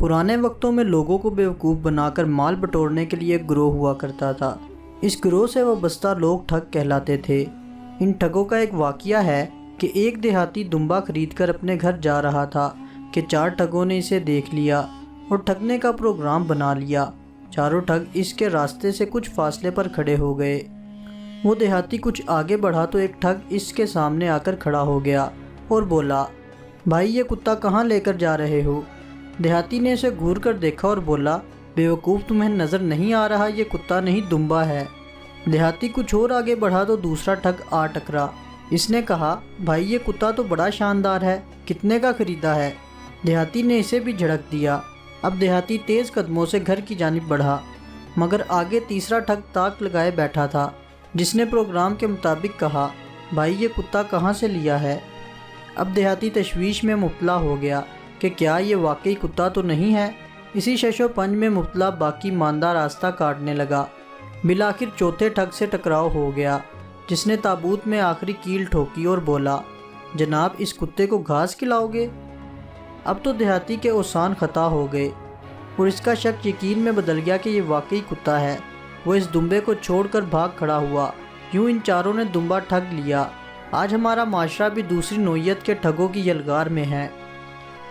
पुराने वक्तों में लोगों को बेवकूफ़ बनाकर माल बटोरने के लिए एक गिरोह हुआ करता था। इस गिरोह से वाबस्ता लोग ठग कहलाते थे। इन ठगों का एक वाक़या है कि एक देहाती दुम्बा खरीदकर अपने घर जा रहा था कि 4 ठगों ने इसे देख लिया और ठगने का प्रोग्राम बना लिया। चारों ठग इसके रास्ते से कुछ फासले पर खड़े हो गए। वो देहाती कुछ आगे बढ़ा तो एक ठग इसके सामने आकर खड़ा हो गया और बोला, भाई ये कुत्ता कहाँ लेकर जा रहे हो? देहाती ने इसे घूर कर देखा और बोला, बेवकूफ़ तुम्हें नज़र नहीं आ रहा ये कुत्ता नहीं दुम्बा है। देहाती कुछ और आगे बढ़ा तो दूसरा ठग आ टकरा। इसने कहा, भाई ये कुत्ता तो बड़ा शानदार है, कितने का ख़रीदा है? देहाती ने इसे भी झड़क दिया। अब देहाती तेज़ कदमों से घर की जानिब बढ़ा, मगर आगे तीसरा ठग ताक लगाए बैठा था, जिसने प्रोग्राम के मुताबिक कहा, भाई ये कुत्ता कहाँ से लिया है? अब देहाती तशवीश में मुब्तला हो गया कि क्या ये वाकई कुत्ता तो नहीं है। इसी शशोपंज में मुब्तला बाकी मानदार रास्ता काटने लगा। बिलाखिर चौथे ठग से टकराव हो गया, जिसने ताबूत में आखिरी कील ठोकी और बोला, जनाब इस कुत्ते को घास खिलाओगे? अब तो देहाती के औसान ख़ता हो गए और इसका शक यकीन में बदल गया कि ये वाकई कुत्ता है। वो इस दुम्बे को छोड़कर भाग खड़ा हुआ। यूँ इन चारों ने दुम्बा ठग लिया। आज हमारा माशरा भी दूसरी नोयत के ठगों की यलगार में है।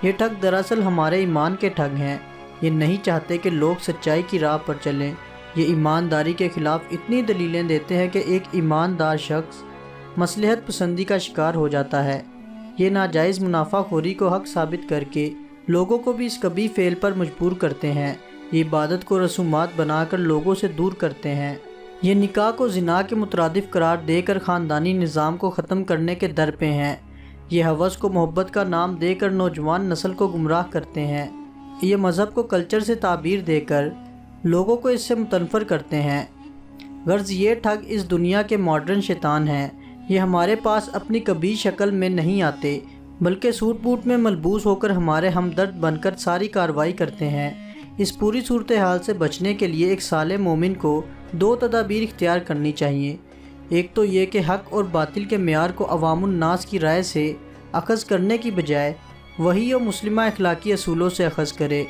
ये ठग दरअसल हमारे ईमान के ठग हैं। ये नहीं चाहते कि लोग सच्चाई की राह पर चलें। ये ईमानदारी के ख़िलाफ़ इतनी दलीलें देते हैं कि एक ईमानदार शख्स मसलहत पसंदी का शिकार हो जाता है। ये नाजायज़ मुनाफाखोरी को हक़ साबित करके लोगों को भी इस कबीह फ़ेल पर मजबूर करते हैं। ये इबादत को रसूमात बनाकर लोगों से दूर करते हैं। ये निकाह को ज़िना के मुतरादिफ करार देकर ख़ानदानी निज़ाम को ख़त्म करने के दर पे हैं। ये हवस को मोहब्बत का नाम देकर नौजवान नस्ल को गुमराह करते हैं। ये मज़हब को कल्चर से ताबीर देकर लोगों को इससे मुतनफ़र करते हैं। गर्ज़ ये ठग इस दुनिया के मॉडर्न शैतान हैं। ये हमारे पास अपनी कबीह शक्ल में नहीं आते, बल्कि सूट बूट में मलबूस होकर हमारे हमदर्द बनकर सारी कार्रवाई करते हैं। इस पूरी सूरत हाल से बचने के लिए एक साले मोमिन को 2 तदाबीर इख्तियार करनी चाहिए। एक तो ये कि हक़ और बातिल के मेयार को अवामुन नास की राय से अख़ज़ करने की बजाय वही और मुस्लिमा अखलाकी असूलों से अख़ज़ करे।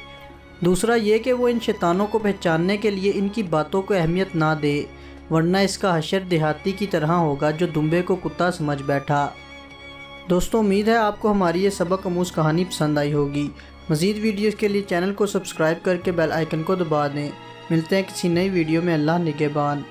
दूसरा ये कि वो इन शैतानों को पहचानने के लिए इनकी बातों को अहमियत ना दे, वरना इसका हशर देहाती की तरह होगा जो दुम्बे को कुत्ता समझ बैठा। दोस्तों, उम्मीद है आपको हमारी ये सबक आमूज़ कहानी पसंद आई होगी। मज़ीद वीडियोज़ के लिए चैनल को सब्सक्राइब करके बेल आइकन को दबा दें। मिलते हैं किसी नई वीडियो में। अल्लाह निगहबान।